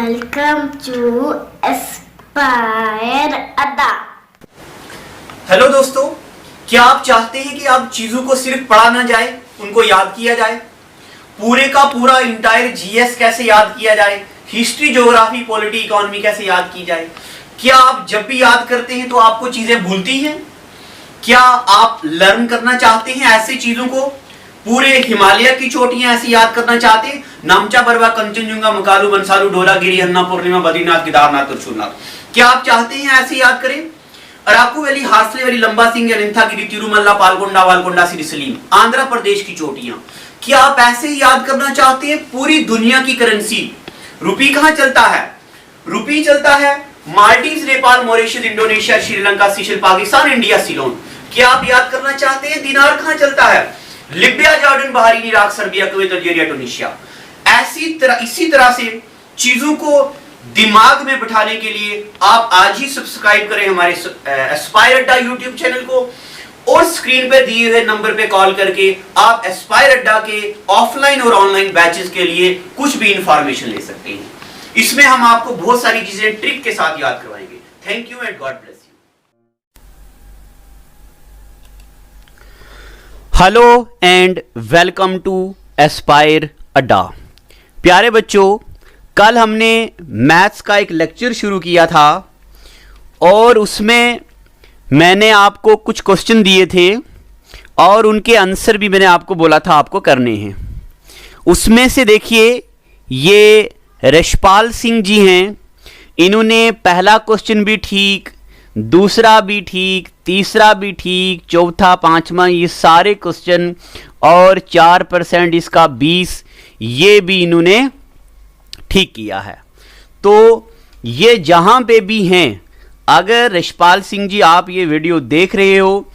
Welcome to Aspire Adda। Hello दोस्तों, क्या आप चाहते हैं कि आप चीजों को सिर्फ पढ़ा ना जाए, उनको याद किया जाए? पूरे का पूरा इंटायर जीएस कैसे याद किया जाए, हिस्ट्री, ज्योग्राफी, पॉलिटी, इकोनॉमी कैसे याद की जाए? क्या आप जब भी याद करते हैं तो आपको चीजें भूलती हैं? क्या आप लर्न करना चाहते हैं ऐसी चीजों को? पूरे हिमालय की चोटियां ऐसी याद करना चाहते हैं? नामचा, बरवा, कंचनजुंगा, मकालू, बंसालू, ढोलागिरी, हन्ना, पूर्णिमा, बद्रीनाथ, केदारनाथ, त्रिशूलनाथ, क्या आप चाहते हैं ऐसे याद करें? अराकू वैली, हार्सले वैली, लंबा सिंह, अनंथागिरी, तिरुमल्ला, पालकोंडा, वालकोंडा, सिरिसलीम, आंध्र प्रदेश की चोटियां, क्या आप ऐसे ही याद करना चाहते हैं? पूरी दुनिया की करेंसी, रुपी कहां चलता है? रुपी चलता है Maldives, Nepal, Mauritius, Indonesia, Sri Lanka, seashell, Pakistan, India, Ceylon. क्या आप याद करना चाहते हैं दिनार कहां चलता है? Libya, Jordan, Bahrain, Iraq, Serbia, Kuwait, Algeria, Tunisia. इसी तरह से चीजों को दिमाग में बिठाने के लिए आप आज ही सब्सक्राइब करें हमारे एस्पायर अड्डा यूट्यूब चैनल को, और स्क्रीन पे दिए हुए नंबर पे कॉल करके आप एस्पायर अड्डा के ऑफलाइन और ऑनलाइन बैचेस के लिए कुछ भी इंफॉर्मेशन ले सकते हैं। इसमें हम आपको बहुत सारी चीजें ट्रिक के साथ याद करवाएंगे। Thank you and God bless you. Hello and welcome to Aspire Adda. प्यारे बच्चों, कल हमने मैथ्स का एक लेक्चर शुरू किया था और उसमें मैंने आपको कुछ क्वेश्चन दिए थे और उनके आंसर भी मैंने आपको बोला था आपको करने हैं। उसमें से देखिए, ये रशपाल सिंह जी हैं, इन्होंने पहला क्वेश्चन भी ठीक, दूसरा भी ठीक, तीसरा भी ठीक, चौथा, पांचवा, ये सारे क्वेश्चन और 4% इसका 20, ये भी इन्होंने ठीक किया है। तो ये जहां पे भी हैं, अगर रशपाल सिंह जी आप ये वीडियो देख रहे हो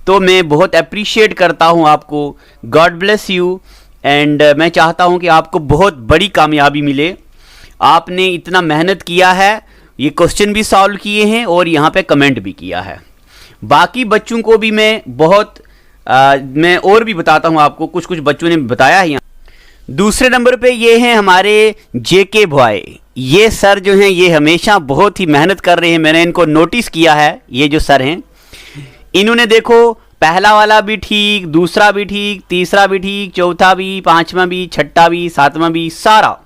तो मैं बहुत अप्रिशिएट करता हूं आपको। God bless you. एंड मैं चाहता हूं कि आपको बहुत बड़ी कामयाबी मिले। आपने इतना मेहनत किया है, ये क्वेश्चन भी सॉल्व किए हैं और यहाँ पे कमेंट भी किया है। बाकी बच्चों को भी मैं मैं और भी बताता हूँ आपको, कुछ कुछ बच्चों ने बताया है। दूसरे नंबर पे ये हैं हमारे जेके बॉय। ये सर जो हैं ये हमेशा बहुत ही मेहनत कर रहे हैं, मैंने इनको नोटिस किया है। ये जो सर हैं इन्होंने देखो पहला वाला भी ठीक, दूसरा भी ठीक, तीसरा भी ठीक, चौथा भी, पांचवा भी, छठा भी, सातवां भी, सारा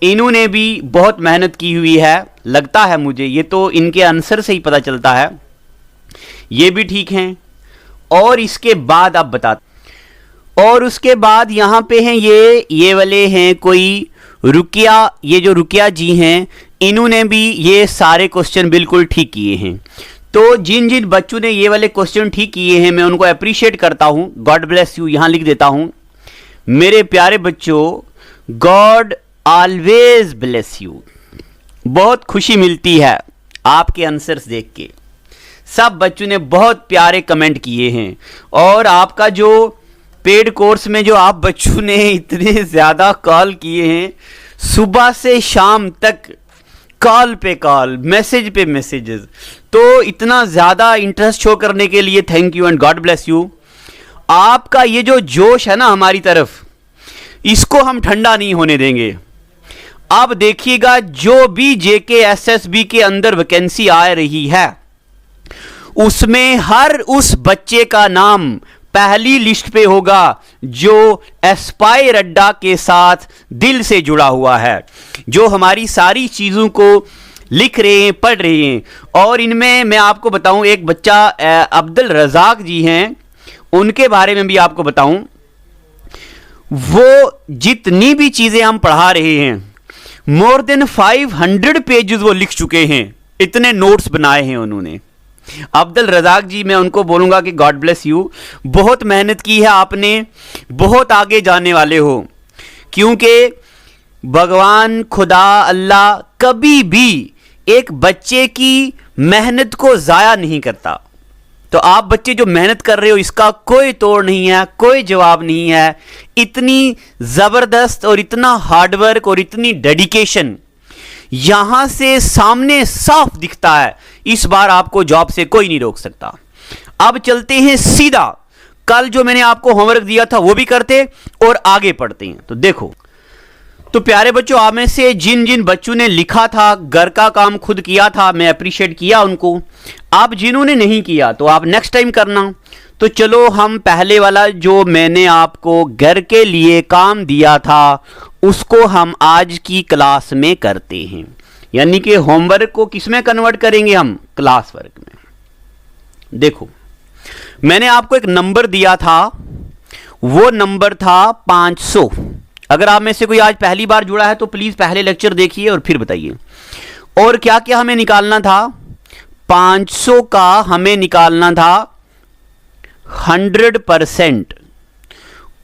इन्होंने भी बहुत मेहनत की हुई है, लगता है मुझे। ये तो इनके आंसर से ही पता चलता है। ये भी ठीक हैं। और इसके बाद आप बताते, और उसके बाद यहाँ पे हैं ये वाले हैं कोई रुकिया। ये जो रुकिया जी हैं इन्होंने भी ये सारे क्वेश्चन बिल्कुल ठीक किए हैं। तो जिन जिन बच्चों ने ये वाले क्वेश्चन ठीक किए हैं मैं उनको अप्रिशिएट करता हूँ। God bless you. यहाँ लिख देता हूँ, मेरे प्यारे बच्चों, गॉड ऑलवेज ब्लेस यू। बहुत खुशी मिलती है आपके आंसर्स देख के। सब बच्चों ने बहुत प्यारे कमेंट किए हैं और आपका जो पेड कोर्स में जो आप बच्चों ने इतने ज़्यादा कॉल किए हैं, सुबह से शाम तक कॉल पे कॉल, मैसेज पे मैसेजेस, तो इतना ज़्यादा इंटरेस्ट शो करने के लिए thank you and God bless you. आपका ये जो जोश है ना हमारी तरफ, इसको हम ठंडा नहीं होने देंगे। अब देखिएगा, जो भी जेके एसएसबी के अंदर वैकेंसी आ रही है उसमें हर उस बच्चे का नाम पहली लिस्ट पे होगा जो एस्पायर अड्डा के साथ दिल से जुड़ा हुआ है, जो हमारी सारी चीज़ों को लिख रहे हैं, पढ़ रहे हैं। और इनमें मैं आपको बताऊं, एक बच्चा अब्दुल रज़ाक जी हैं, उनके बारे में भी आपको बताऊं। वो जितनी भी चीज़ें हम पढ़ा रहे हैं, मोर देन 500 पेजेस वो लिख चुके हैं, इतने नोट्स बनाए हैं उन्होंने। अब्दुल रज़ाक जी, मैं उनको बोलूँगा कि गॉड ब्लेस यू। बहुत मेहनत की है आपने, बहुत आगे जाने वाले हो, क्योंकि भगवान, खुदा, अल्लाह कभी भी एक बच्चे की मेहनत को ज़ाया नहीं करता। तो आप बच्चे जो मेहनत कर रहे हो, इसका कोई तोड़ नहीं है, कोई जवाब नहीं है। इतनी ज़बरदस्त और इतना हार्डवर्क और इतनी डेडिकेशन यहां से सामने साफ दिखता है। इस बार आपको जॉब से कोई नहीं रोक सकता। अब चलते हैं सीधा, कल जो मैंने आपको होमवर्क दिया था वो भी करते और आगे पढ़ते हैं। तो देखो, तो प्यारे बच्चों, आप में से जिन जिन बच्चों ने लिखा था, घर का काम खुद किया था, मैं अप्रिशिएट किया उनको। आप जिन्होंने नहीं किया तो आप नेक्स्ट टाइम करना। तो चलो हम पहले वाला जो मैंने आपको घर के लिए काम दिया था उसको हम आज की क्लास में करते हैं, यानी कि होमवर्क को किस में कन्वर्ट करेंगे हम? क्लास वर्क में। देखो, मैंने आपको एक नंबर दिया था, वो नंबर था 500। अगर आप में से कोई आज पहली बार जुड़ा है तो प्लीज पहले लेक्चर देखिए और फिर बताइए। और क्या क्या हमें निकालना था? 500 का हमें निकालना था 100%,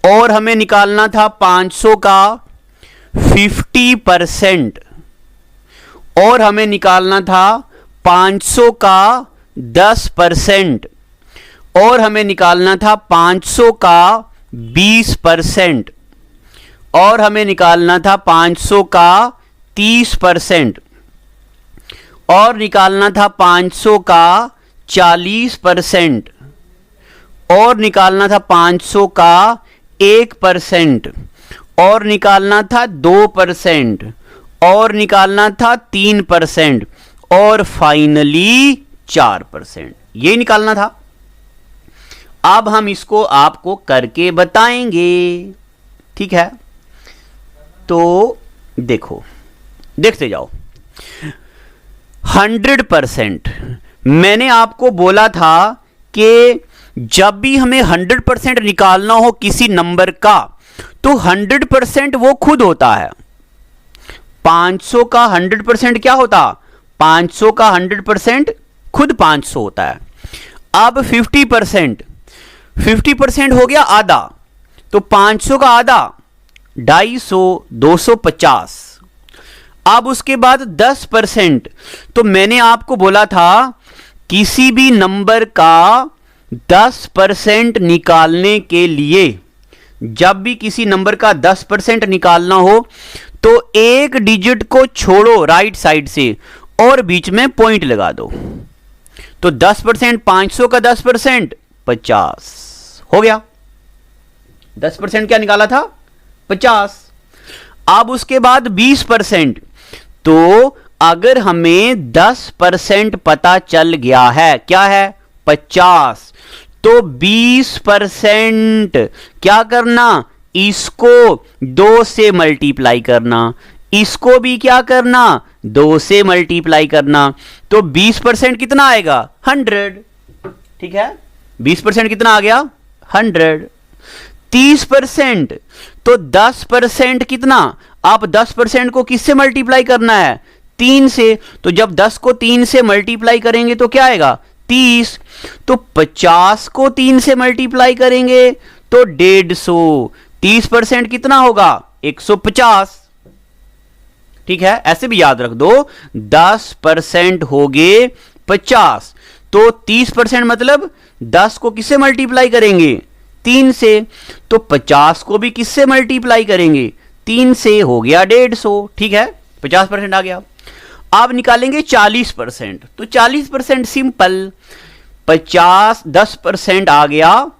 और हमें निकालना था 500 का 50%, और हमें निकालना था 500 का 10%, और हमें निकालना था 500 का 20%, और हमें निकालना था 500 का 30%, और निकालना था 500 का 40%, और निकालना था 500 का 1%, और निकालना था 2%, और निकालना था 3%, और फाइनली 4%। ये निकालना था। अब हम इसको आपको करके बताएंगे, ठीक है? तो देखो, देखते जाओ। 100%, मैंने आपको बोला था कि जब भी हमें 100% निकालना हो किसी नंबर का तो 100% वो खुद होता है। 500 का 100% क्या होता? 500 का 100% खुद 500 होता है। अब 50% हो गया आधा, तो 500 का आधा 250, 250। अब उसके बाद 10%, तो मैंने आपको बोला था किसी भी नंबर का 10% निकालने के लिए, जब भी किसी नंबर का 10% निकालना हो तो एक डिजिट को छोड़ो राइट साइड से और बीच में पॉइंट लगा दो। तो 10%, 500 का 10% 50 हो गया। 10% क्या निकाला था? 50। अब उसके बाद 20%, तो अगर हमें 10% पता चल गया है, क्या है? 50, तो 20% क्या करना? इसको 2 से मल्टीप्लाई करना, इसको भी क्या करना? 2 से मल्टीप्लाई करना। तो 20% कितना आएगा? 100, ठीक है? 20% कितना आ गया? 100। 30%, तो 10% कितना? आप 10% को किससे मल्टीप्लाई करना है? 3 से। तो जब 10 को 3 से मल्टीप्लाई करेंगे तो क्या आएगा? 30। तो 50 को 3 से मल्टीप्लाई करेंगे तो 150। 30% कितना होगा? 150, ठीक है? ऐसे भी याद रख दो, 10% हो गए 50, तो 30% मतलब 10 को किससे मल्टीप्लाई करेंगे? 3 से। तो 50 को भी किससे मल्टीप्लाई करेंगे? 3 से। हो गया 150, ठीक है? 50% आ गया। अब निकालेंगे 40%, तो 40% सिंपल, 50, 10% आ गया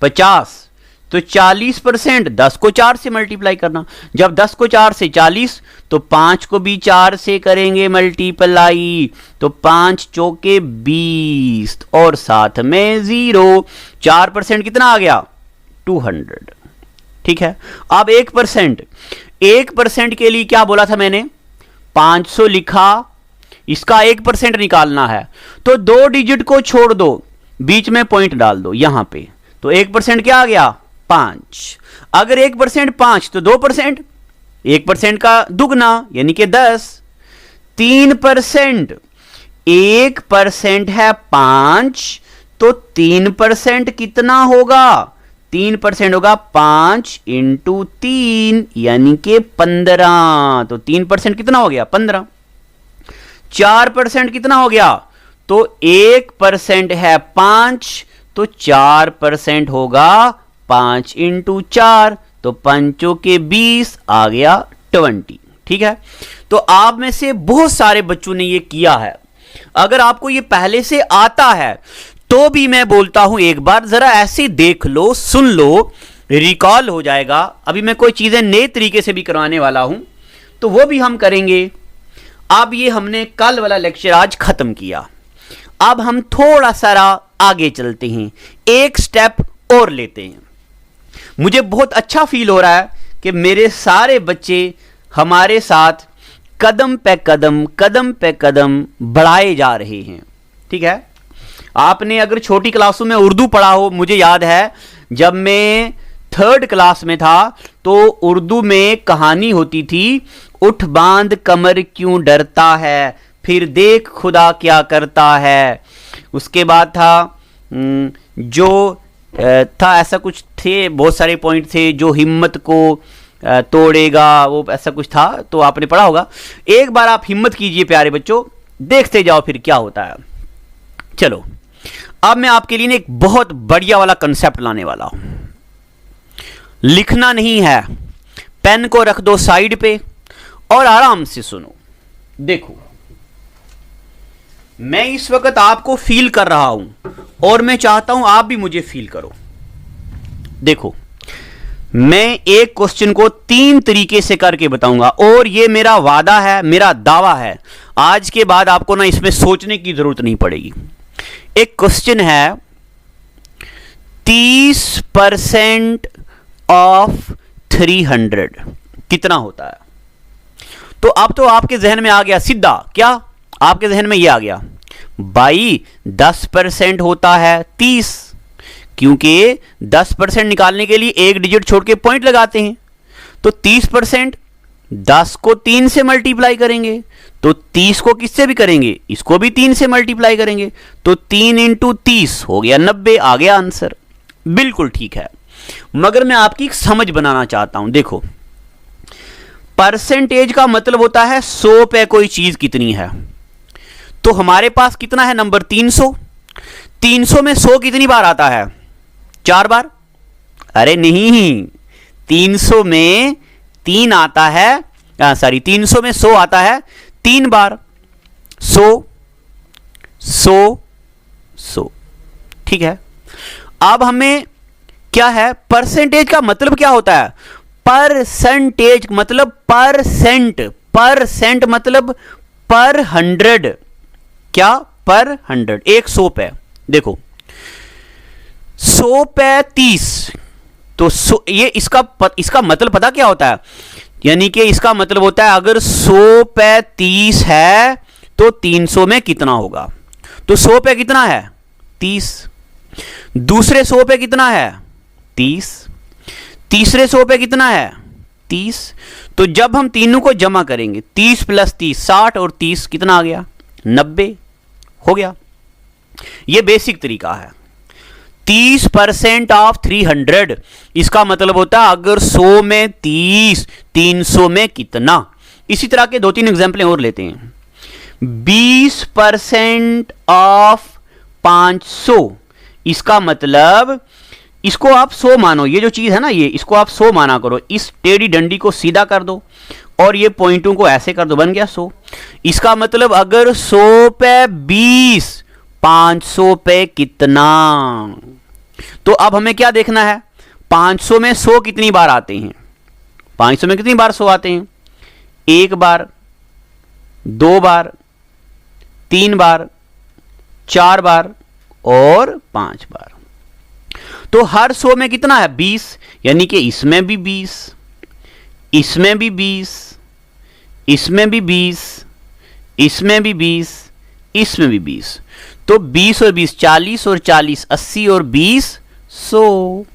50, तो 40%, 10 को 4 से मल्टीप्लाई करना। जब 10 को 4 से 40, तो 5 को भी 4 से करेंगे मल्टीप्लाई, तो 5 चौके 20 और साथ में 0। 4% कितना आ गया? 200, ठीक है? अब 1% के लिए क्या बोला था मैंने? 500 लिखा, इसका 1% निकालना है, तो 2 डिजिट को छोड़ दो, बीच में पॉइंट डाल दो यहां पे। तो 1% क्या आ गया? 5। अगर 1% 5, तो 2%, 1% का दुगना यानी कि 10। 3%, 1% है 5, तो 3% कितना होगा? 3% होगा 5 इंटू 3 यानी कि 15। तो 3% कितना हो गया? 15। 4% कितना हो गया? तो 1% है 5, तो 4% होगा 5 इंटू 4, तो 5 के 20 आ गया 20, ठीक है? तो आप में से बहुत सारे बच्चों ने ये किया है। अगर आपको ये पहले से आता है तो भी मैं बोलता हूं एक बार जरा ऐसे देख लो, सुन लो, रिकॉल हो जाएगा। अभी मैं कोई चीज़ें नए तरीके से भी करवाने वाला हूं, तो वो भी हम करेंगे। अब ये हमने कल वाला लेक्चर आज खत्म किया, अब हम थोड़ा सारा आगे चलते हैं, एक स्टेप और लेते हैं। मुझे बहुत अच्छा फील हो रहा है कि मेरे सारे बच्चे हमारे साथ कदम पे कदम बढ़ाए जा रहे हैं। ठीक है, आपने अगर छोटी क्लासों में उर्दू पढ़ा हो, मुझे याद है जब मैं 3rd क्लास में था तो उर्दू में कहानी होती थी, उठ बांध कमर क्यों डरता है, फिर देख खुदा क्या करता है। उसके बाद था जो था, ऐसा कुछ थे, बहुत सारे पॉइंट थे, जो हिम्मत को तोड़ेगा, वो ऐसा कुछ था, तो आपने पढ़ा होगा। एक बार आप हिम्मत कीजिए प्यारे बच्चों, देखते जाओ फिर क्या होता है। चलो, अब मैं आपके लिए एक बहुत बढ़िया वाला कंसेप्ट लाने वाला हूं। लिखना नहीं है, पेन को रख दो साइड पे और आराम से सुनो। देखो, मैं इस वक्त आपको फील कर रहा हूं और मैं चाहता हूं आप भी मुझे फील करो। देखो, मैं एक क्वेश्चन को 3 तरीके से करके बताऊंगा और ये मेरा वादा है, मेरा दावा है, आज के बाद आपको ना इसमें सोचने की जरूरत नहीं पड़ेगी। एक क्वेश्चन है, 30% ऑफ 300 कितना होता है? तो अब तो आपके जहन में आ गया सीधा, क्या आपके जहन में ये आ गया, भाई 10% होता है 30, क्योंकि 10% निकालने के लिए एक डिजिट छोड़ के पॉइंट लगाते हैं। तो 30% 10 को 3 से मल्टीप्लाई करेंगे, तो 30 को किससे भी करेंगे, इसको भी 3 से मल्टीप्लाई करेंगे, तो 3 इंटू 30 हो गया 90, आ गया आंसर। बिल्कुल ठीक है, मगर मैं आपकी एक समझ बनाना चाहता हूं। देखो, परसेंटेज का मतलब होता है 100 पे कोई चीज कितनी है। तो हमारे पास कितना है नंबर, 300। 300 में 100 कितनी बार आता है? 4 बार। अरे नहीं, 300 में 3 आता है, 300 में 100 आता है 3 बार। 100 100 100, ठीक है। अब हमें क्या है, परसेंटेज का मतलब क्या होता है? परसेंटेज मतलब परसेंट, परसेंट मतलब पर 100, क्या, पर 100, एक 100 पे। देखो 100 पे 30, तो ये इसका मतलब पता क्या होता है? यानी कि इसका मतलब होता है अगर 100 पे 30 है तो 300 में कितना होगा? तो 100 पे कितना है? 30। दूसरे 100 पे कितना है? 30। तीसरे 100 पे कितना है? 30। तो जब हम तीनों को जमा करेंगे, 30 प्लस 30 60, और 30 कितना आ गया? 90 हो गया। यह बेसिक तरीका है। 30% ऑफ 300, इसका मतलब होता है अगर 100 में 30, 300 में कितना। इसी तरह के 2-3 एग्जाम्पलें और लेते हैं। 20% ऑफ 500, इसका मतलब इसको आप 100 मानो, ये जो चीज है ना, ये इसको आप 100 माना करो। इस टेढ़ी डंडी को सीधा कर दो और ये पॉइंटों को ऐसे कर दो, बन गया 100। इसका मतलब अगर 100 पे 20, 500 पे कितना। तो अब हमें क्या देखना है, 500 में 100 कितनी बार आते हैं? 500 में कितनी बार 100 आते हैं? 1 बार, 2 बार, 3 बार, 4 बार और 5 बार। तो हर 100 में कितना है? 20, यानी कि इसमें भी 20, इसमें भी 20, इसमें भी 20, इसमें भी 20, इसमें भी 20। तो 20 और 20 40, और 40 80, और 20 100।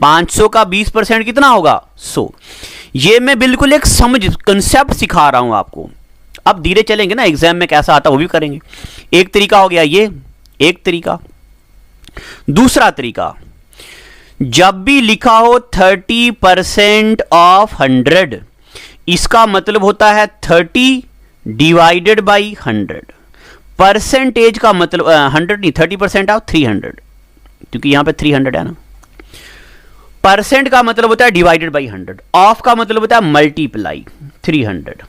500 का 20% कितना होगा? 100। ये मैं बिल्कुल एक समझ कंसेप्ट सिखा रहा हूं आपको। अब धीरे चलेंगे ना, एग्जाम में कैसा आता वो भी करेंगे। एक तरीका हो गया ये, एक तरीका। दूसरा तरीका, जब भी लिखा हो 30% ऑफ 100, इसका मतलब होता है 30 डिवाइडेड बाई 100। परसेंटेज का मतलब 100 नहीं, 30% ऑफ 300, क्योंकि यहां पे 300 है ना। परसेंट का मतलब होता है डिवाइडेड बाई 100, ऑफ का मतलब होता है मल्टीप्लाई 300,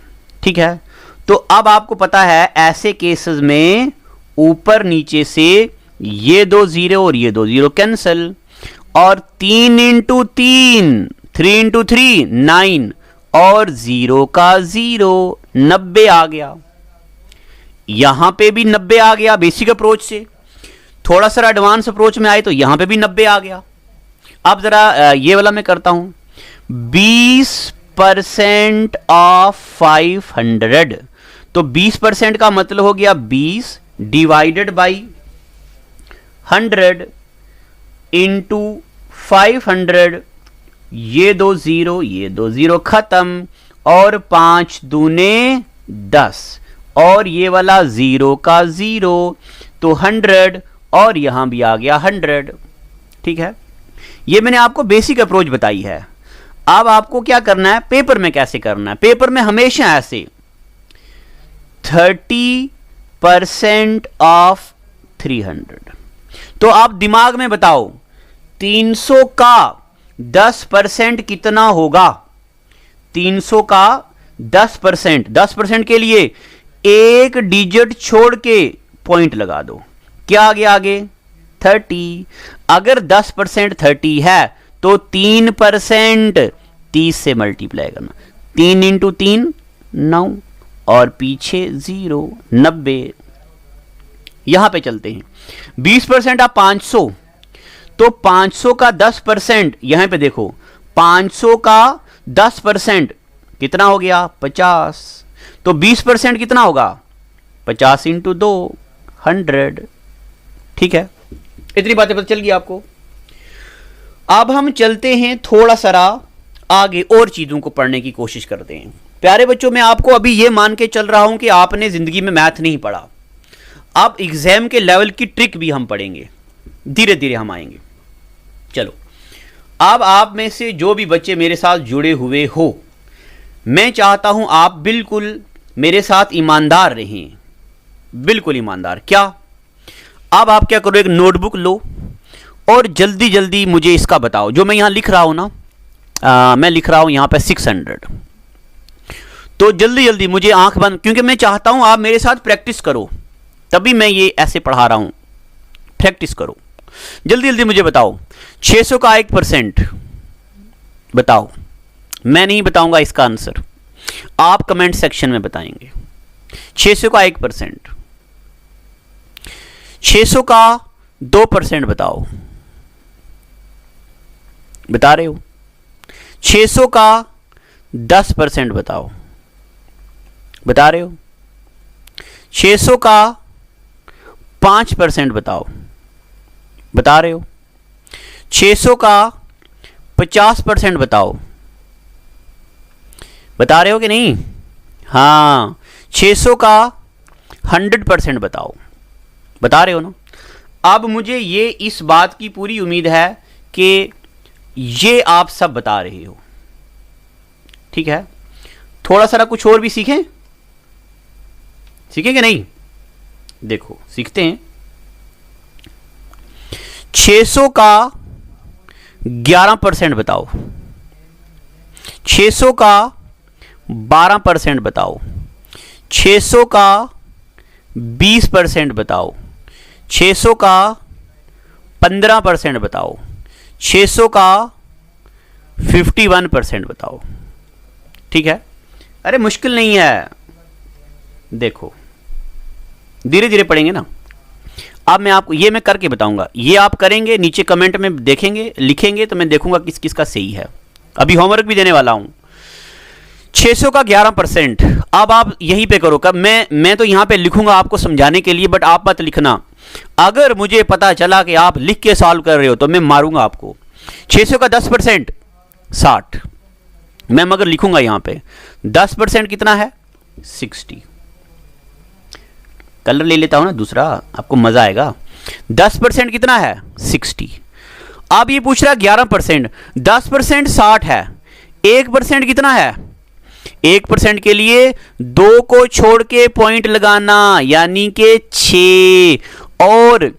ठीक है। तो अब आपको पता है ऐसे केसेस में ऊपर नीचे से ये 2 0 और ये 2 0 कैंसिल, और 3 इंटू 3, 3 इंटू 3 9, और 0 का 0, 90 आ गया। यहां पे भी 90 आ गया बेसिक अप्रोच से। थोड़ा सा एडवांस अप्रोच में आए तो यहां पे भी 90 आ गया। अब जरा ये वाला मैं करता हूं, 20% ऑफ 500, तो 20% का मतलब हो गया 20 डिवाइडेड बाई 100 इंटू 500, ये 2 0, ये 2 0 खत्म, और 5 दूने 10, और ये वाला 0 का 0, तो 100, और यहां भी आ गया 100। ठीक है, ये मैंने आपको बेसिक अप्रोच बताई है। अब आपको क्या करना है, पेपर में कैसे करना है। पेपर में हमेशा ऐसे 30% ऑफ 300, तो आप दिमाग में बताओ 300 का 10% कितना होगा। 300 का 10%, 10% के लिए एक डिजिट छोड़ के पॉइंट लगा दो, क्या आगे आगे 30। अगर 10% 30 है तो 3% 30 से मल्टीप्लाई करना, 3 इंटू 3 9, और पीछे 0, 90। यहां पे चलते हैं, 20% आप 500, तो 500 का 10%, यहां पे देखो 500 का 10% कितना हो गया 50, तो 20% कितना होगा 50 इंटू 2, 100। ठीक है, इतनी बातें पता चल गई आपको। अब हम चलते हैं थोड़ा सा आगे और चीजों को पढ़ने की कोशिश करते हैं। प्यारे बच्चों, मैं आपको अभी यह मान के चल रहा हूं कि आपने जिंदगी में मैथ नहीं पढ़ा। अब एग्जाम के लेवल की ट्रिक भी हम पढ़ेंगे, धीरे धीरे हम आएंगे। चलो, अब आप में से जो भी बच्चे मेरे साथ जुड़े हुए हो, मैं चाहता हूं आप बिल्कुल मेरे साथ ईमानदार रहें, बिल्कुल ईमानदार। क्या, अब आप क्या करो, एक नोटबुक लो और जल्दी जल्दी मुझे इसका बताओ। जो मैं यहां लिख रहा हूं ना, मैं लिख रहा हूं यहां पे 600, तो जल्दी जल्दी मुझे आंख बंद, क्योंकि मैं चाहता हूं आप मेरे साथ प्रैक्टिस करो, तभी मैं ये ऐसे पढ़ा रहा हूं। प्रैक्टिस करो, जल्दी जल्दी मुझे बताओ 600 का 1% बताओ। मैं नहीं बताऊंगा इसका आंसर, आप कमेंट सेक्शन में बताएंगे। 600 का 1%, 600 का 2% बताओ, बता रहे हो। 600 का 10% बताओ, बता रहे हो। 600 का 5% बताओ, बता रहे हो। 600 का 50% बताओ, बता रहे हो कि नहीं। हाँ, 600 का 100% बताओ, बता रहे हो ना। अब मुझे ये इस बात की पूरी उम्मीद है कि ये आप सब बता रहे हो। ठीक है, थोड़ा सा कुछ और भी सीखें, सीखें कि नहीं। देखो सीखते हैं। 600 का 11% बताओ, 600 का 12% बताओ, 600 का 20% बताओ, 600 का 15% बताओ, 600 का 51% बताओ। ठीक है, अरे मुश्किल नहीं है, देखो धीरे धीरे पढ़ेंगे ना। अब मैं आपको ये मैं करके बताऊंगा, ये आप करेंगे, नीचे कमेंट में देखेंगे, लिखेंगे, तो मैं देखूंगा किस किस का सही है। अभी होमवर्क भी देने वाला हूं। 600 का 11%, अब आप यहीं पे करो। कब मैं तो यहां पे लिखूंगा आपको समझाने के लिए, बट आप मत लिखना। अगर मुझे पता चला कि आप लिख के सॉल्व कर रहे हो तो मैं मारूंगा आपको। 600 का 10% 60, मैं मगर लिखूंगा यहां पे 10% कितना है 60। कलर ले लेता हूं ना दूसरा, आपको मजा आएगा। 10% कितना है 60। अब ये पूछ रहा 11%, 10% 60 है, 1% कितना है। 1% के लिए 2 को छोड़ के पॉइंट लगाना, यानी कि 6, और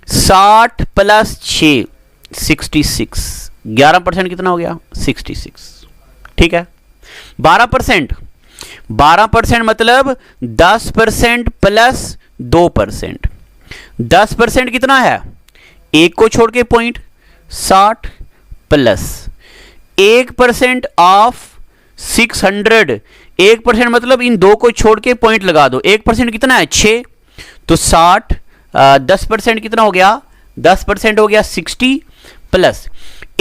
60 प्लस 6 66। 11% कितना हो गया 66। ठीक है। 12%, 12% मतलब 10% प्लस 2%। 10% कितना है, 1 को छोड़ के पॉइंट 60, प्लस 1% ऑफ 600, 1% मतलब इन दो को छोड़ के पॉइंट लगा दो, 1% कितना है 6, तो 60, 10% कितना हो गया, 10% हो गया 60, प्लस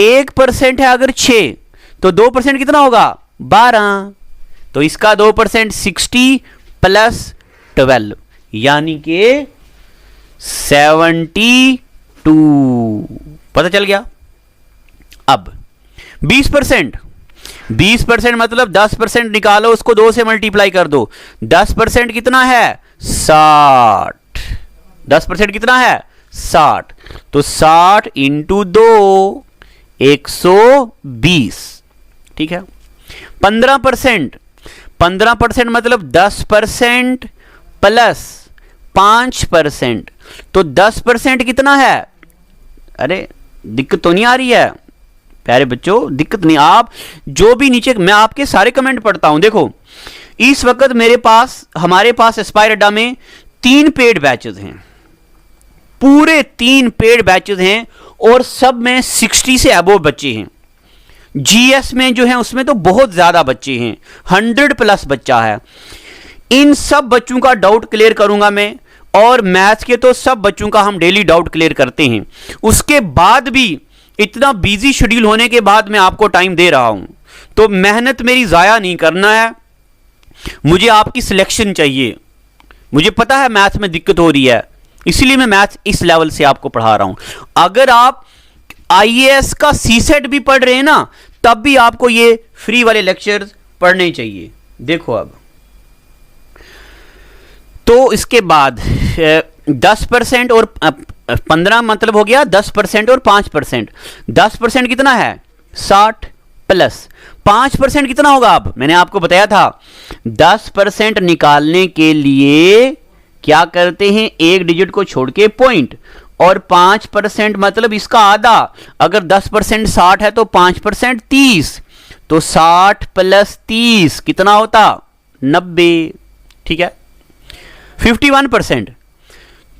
1% है अगर 6, तो 2% कितना होगा 12, तो इसका 2% 60 प्लस 12 यानी कि 72, पता चल गया। अब 20%, 20% मतलब 10% निकालो, उसको 2 से मल्टीप्लाई कर दो, 10% कितना है 60, 10% कितना है 60, तो 60 इंटू 2 120, ठीक है। 15%, 15% मतलब 10% प्लस 5%, तो 10% कितना है, अरे दिक्कत तो नहीं आ रही है प्यारे बच्चों, दिक्कत नहीं, आप जो भी नीचे, मैं आपके सारे कमेंट पढ़ता हूं। देखो इस वक्त मेरे पास, हमारे पास एस्पायर अड्डा में 3 पेड बैचेस हैं, पूरे 3 पेड बैचेस हैं और सब में 60 से अबोव बच्चे हैं। जीएस में जो है उसमें तो बहुत ज्यादा बच्चे हैं, 100 प्लस बच्चा है। इन सब बच्चों का डाउट क्लियर करूंगा मैं, और मैथ्स के तो सब बच्चों का हम डेली डाउट क्लियर करते हैं। उसके बाद भी इतना बिजी शेड्यूल होने के बाद मैं आपको टाइम दे रहा हूं, तो मेहनत मेरी जाया नहीं करना है, मुझे आपकी सिलेक्शन चाहिए। मुझे पता है मैथ्स में दिक्कत हो रही है, इसलिए मैं मैथ्स इस लेवल से आपको पढ़ा रहा हूं। अगर आप आईएएस का सीसेट भी पढ़ रहे हैं ना, तब भी आपको ये फ्री वाले लेक्चर्स पढ़ने चाहिए। देखो अब तो इसके बाद 10% और 15 मतलब हो गया 10% और 5%, 10% कितना है 60 प्लस 5% कितना होगा, अब मैंने आपको बताया था 10% निकालने के लिए क्या करते हैं, एक डिजिट को छोड़ के पॉइंट, और 5% मतलब इसका आधा, अगर 10% 60 है तो 5% 30, तो 60 प्लस 30 कितना होता 90, ठीक है। 51%,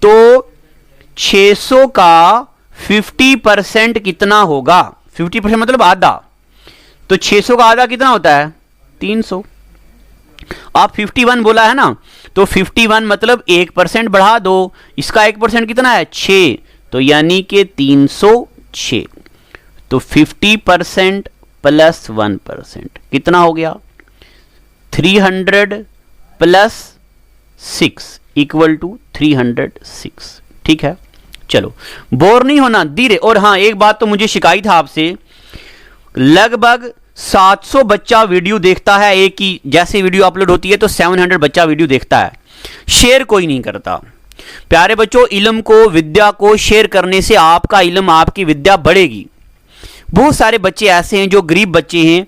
तो 600 का 50% कितना होगा, 50% मतलब आधा, तो 600 का आधा कितना होता है 300। आप 51 बोला है ना, तो 51 मतलब 1% बढ़ा दो, इसका 1% कितना है 6, तो यानी कि 306, तो 50% प्लस 1% कितना हो गया 300 प्लस 6 इक्वल टू 306, ठीक है। चलो बोर नहीं होना, धीरे। और हाँ एक बात तो मुझे शिकायत है आपसे, लगभग 700 बच्चा वीडियो देखता है, एक ही जैसे वीडियो अपलोड होती है तो 700 बच्चा वीडियो देखता है, शेयर कोई नहीं करता। प्यारे बच्चों, इल्म को, विद्या को शेयर करने से आपका इल्म, आपकी विद्या बढ़ेगी। बहुत सारे बच्चे ऐसे हैं जो गरीब बच्चे हैं,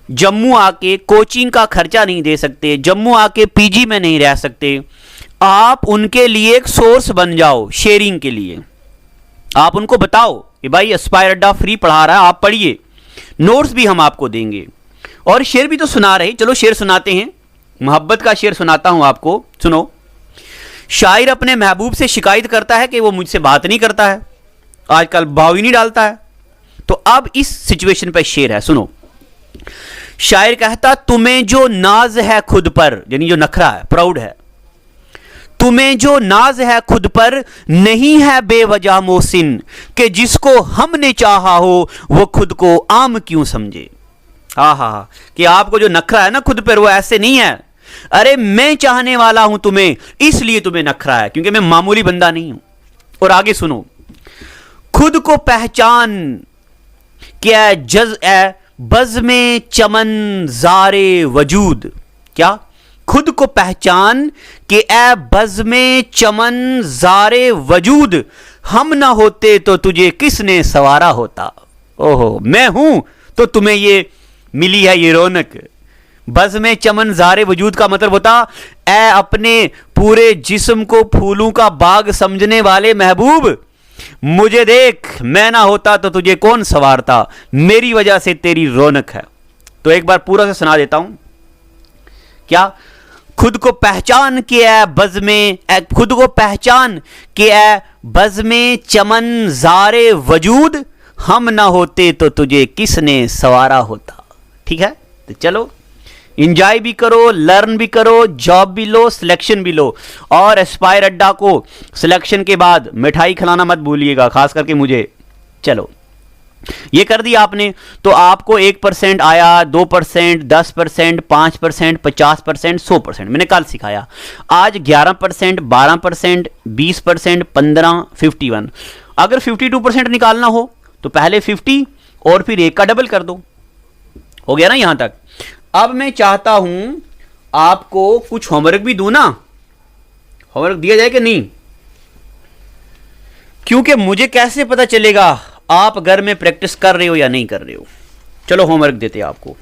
जम्मू आके कोचिंग का खर्चा नहीं दे सकते, जम्मू आके पीजी में नहीं रह सकते। आप उनके लिए एक सोर्स बन जाओ शेयरिंग के लिए। आप उनको बताओ कि भाई एस्पायर अड्डा फ्री पढ़ा रहा है, आप पढ़िए, नोट्स भी हम आपको देंगे, और शेर भी तो सुना रहे। चलो शेर सुनाते हैं, मोहब्बत का शेर सुनाता हूं आपको, सुनो। शायर अपने महबूब से शिकायत करता है कि वो मुझसे बात नहीं करता है, आजकल भाव ही नहीं डालता है। तो अब इस सिचुएशन पर शेर है, सुनो। शायर कहता, तुम्हें जो नाज है खुद पर, यानी जो नखरा है, प्राउड है, तुम्हें जो नाज है खुद पर, नहीं है बेवजह मोहसिन, कि जिसको हमने चाहा हो वो खुद को आम क्यों समझे। हा, कि आपको जो नखरा है ना खुद पर, वो ऐसे नहीं है, अरे मैं चाहने वाला हूं तुम्हें, इसलिए तुम्हें नखरा है, क्योंकि मैं मामूली बंदा नहीं हूं। और आगे सुनो, खुद को पहचान क्या जज है बज़ में चमन ज़ारे वजूद, क्या खुद को पहचान कि ए बज़ में चमन ज़ारे वजूद, हम ना होते तो तुझे किसने सवारा होता। ओहो, मैं हूं तो तुम्हें ये मिली है ये रौनक। बज़ में चमन ज़ारे वजूद का मतलब होता, ए अपने पूरे जिस्म को फूलों का बाग समझने वाले महबूब, मुझे देख, मैं ना होता तो तुझे कौन सवारता, मेरी वजह से तेरी रौनक है। तो एक बार पूरा से सुना देता हूं, क्या खुद को पहचान के है बज़ में, खुद को पहचान के है बज़ में चमन ज़ारे वजूद, हम ना होते तो तुझे किसने सवारा होता। ठीक है, तो चलो इंजॉय भी करो, लर्न भी करो, जॉब भी लो, सिलेक्शन भी लो, और एस्पायर अड्डा को सिलेक्शन के बाद मिठाई खिलाना मत भूलिएगा, खास करके मुझे। चलो ये कर दिया आपने, तो आपको 1% आया, 2%, 10%, 5%, 50%, 100%। मैंने कल सिखाया। आज 11%, 12%, 20%, 15, 51। अगर 52% निकालना हो तो पहले 50 और फिर 1 का डबल कर दो। हो गया ना यहां तक। अब मैं चाहता हूं आपको कुछ होमवर्क भी दूं ना। होमवर्क दिया जाए कि नहीं? क्योंकि मुझे कैसे पता चलेगा आप घर में प्रैक्टिस कर रहे हो या नहीं कर रहे हो। चलो होमवर्क देते हैं आपको।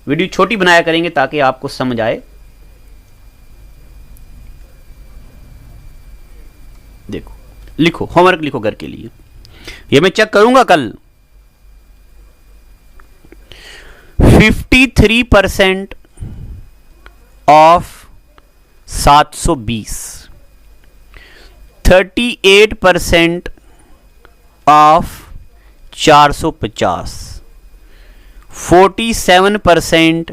वीडियो छोटी बनाया करेंगे ताकि आपको समझ आए। देखो, लिखो, होमवर्क लिखो घर के लिए। ये मैं चेक करूंगा कल। 53% ऑफ 720, 38% ऑफ 450, 47%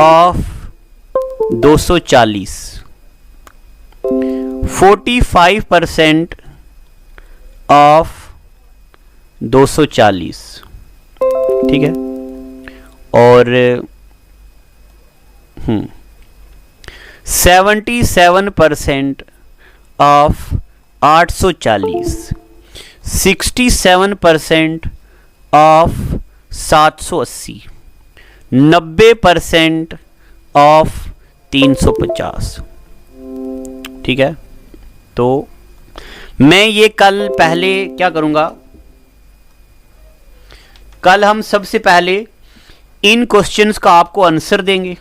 ऑफ 240, 45% ऑफ 240। ठीक है, और 77% ऑफ 840, 67% ऑफ 780, 90% ऑफ 350। ठीक है, तो मैं ये कल पहले क्या करूंगा, कल हम सबसे पहले इन क्वेश्चंस का आपको आंसर देंगे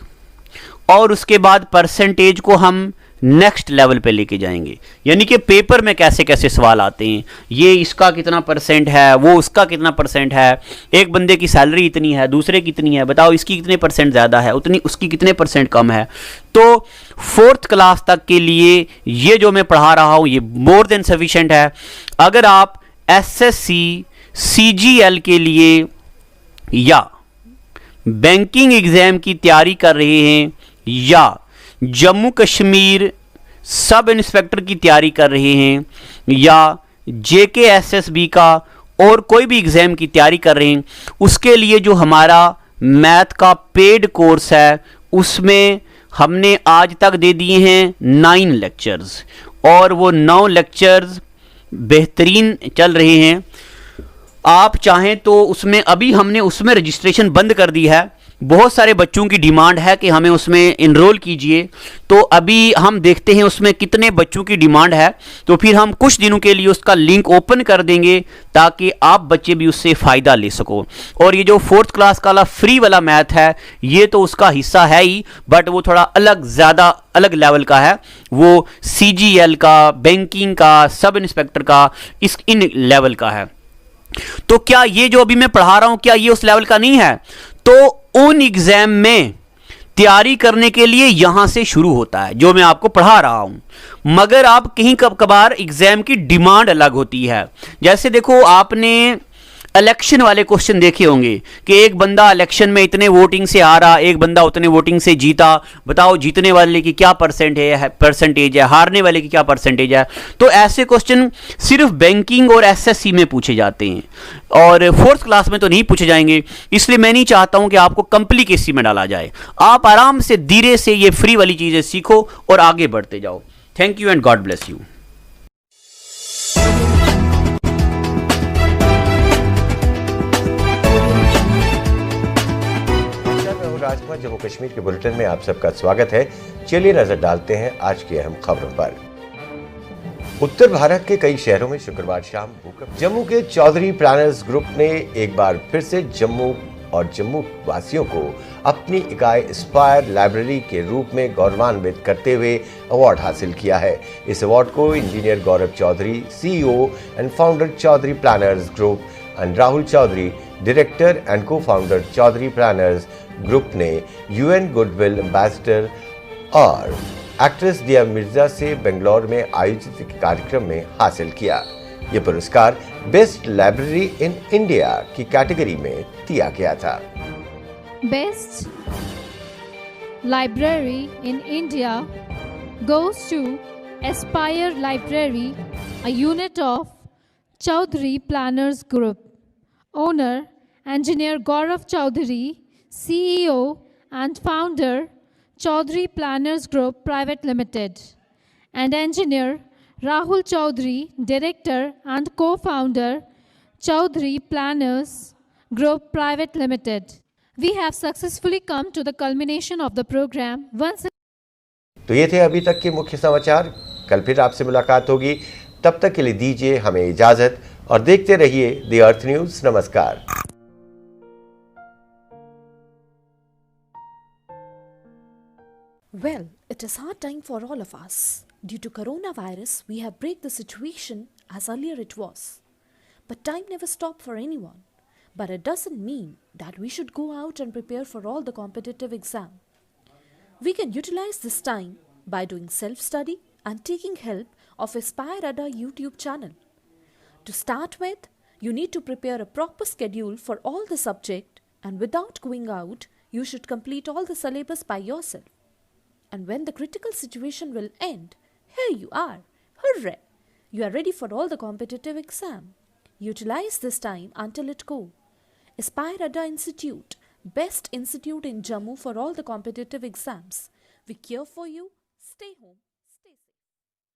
और उसके बाद परसेंटेज को हम नेक्स्ट लेवल पे लेके जाएंगे। यानी कि पेपर में कैसे कैसे सवाल आते हैं, ये इसका कितना परसेंट है, वो उसका कितना परसेंट है, एक बंदे की सैलरी इतनी है, दूसरे की इतनी है, बताओ इसकी कितने परसेंट ज़्यादा है, उतनी उसकी कितने परसेंट कम है। तो 4th क्लास तक के लिए ये जो मैं पढ़ा रहा हूँ ये मोर देन सफिशेंट है। अगर आप SSC CGL के लिए या बैंकिंग एग्जाम की तैयारी कर रहे हैं या जम्मू कश्मीर सब इंस्पेक्टर की तैयारी कर रहे हैं या JKSSB का और कोई भी एग्ज़ाम की तैयारी कर रहे हैं, उसके लिए जो हमारा मैथ का पेड कोर्स है उसमें हमने आज तक दे दिए हैं 9 लेक्चर्स, और वो 9 लेक्चर्स बेहतरीन चल रहे हैं। आप चाहें तो उसमें अभी हमने उसमें रजिस्ट्रेशन बंद कर दी है। बहुत सारे बच्चों की डिमांड है कि हमें उसमें इनरोल कीजिए, तो अभी हम देखते हैं उसमें कितने बच्चों की डिमांड है, तो फिर हम कुछ दिनों के लिए उसका लिंक ओपन कर देंगे ताकि आप बच्चे भी उससे फ़ायदा ले सको। और ये जो 4th क्लास का फ्री वाला मैथ है ये तो उसका हिस्सा है ही, बट वो थोड़ा अलग, ज़्यादा अलग लेवल का है। वो CGL का, बैंकिंग का, सब इंस्पेक्टर का, इन लेवल का है। तो क्या ये जो अभी मैं पढ़ा रहा हूं क्या ये उस लेवल का नहीं है? तो उन एग्जाम में तैयारी करने के लिए यहां से शुरू होता है जो मैं आपको पढ़ा रहा हूं। मगर आप कहीं कभार एग्जाम की डिमांड अलग होती है। जैसे देखो, आपने इलेक्शन वाले क्वेश्चन देखे होंगे कि एक बंदा इलेक्शन में इतने वोटिंग से आ रहा, एक बंदा उतने वोटिंग से जीता, बताओ जीतने वाले की क्या परसेंटेज है, हारने वाले की क्या परसेंटेज है। तो ऐसे क्वेश्चन सिर्फ बैंकिंग और SSC में पूछे जाते हैं और 4th क्लास में तो नहीं पूछे जाएंगे। इसलिए मैं नहीं चाहता हूं कि आपको कॉम्प्लिकेसी में डाला जाए। आप आराम से धीरे से ये फ्री वाली चीजें सीखो और आगे बढ़ते जाओ। Thank you and God bless you. Rajkumar Jammu Kashmir के बुलेटिन में आप सबका स्वागत है। चलिए नजर डालते हैं आज की अहम खबरों पर। उत्तर भारत के कई शहरों में शुक्रवार शाम भूकंप। जम्मू के चौधरी प्लानर्स ग्रुप ने एक बार फिर से जम्मू और जम्मू वासियों को अपनी इकाई एस्पायर लाइब्रेरी के रूप में गौरवान्वित करते हुए अवार्ड हासिल किया है। इस अवार्ड को engineer Gaurav Chaudhary, CEO and founder Chaudhary Planners Group, and Rahul Chaudhary, director and co-founder Chaudhary Planners Group ने UN गुडविल एम्बेसडर और एक्ट्रेस दिया मिर्जा से बेंगलोर में आयोजित कार्यक्रम में हासिल किया। ये पुरस्कार बेस्ट लाइब्रेरी इन इंडिया की कैटेगरी में दिया गया था। Best Library in India goes to Aspire Library, a unit of Chaudhary Planners Group. Owner, Engineer Gaurav Chaudhary, CEO and founder, Chaudhary Planners Group Private Limited. And Engineer Rahul Chaudhary, Director and co-founder, Chaudhary Planners Group Private Limited. We have successfully come to the culmination of the program. Once तो ये थे अभी तक के मुख्य समाचार। कल फिर आपसे मुलाकात होगी, तब तक के लिए दीजिए हमें इजाजत और देखते रहिए द अर्थ न्यूज। नमस्कार। Well, it is hard time for all of us. Due to coronavirus, we have break the situation as earlier it was. But time never stopped for anyone. But it doesn't mean that we should go out and prepare for all the competitive exam. We can utilize this time by doing self-study and taking help of Aspire Adda YouTube channel. To start with, you need to prepare a proper schedule for all the subject, and without going out, you should complete all the syllabus by yourself. And when the critical situation will end, here you are. Hooray! You are ready for all the competitive exam. Utilize this time until it go. Aspire Adda Institute, best institute in Jammu for all the competitive exams. We care for you. Stay home.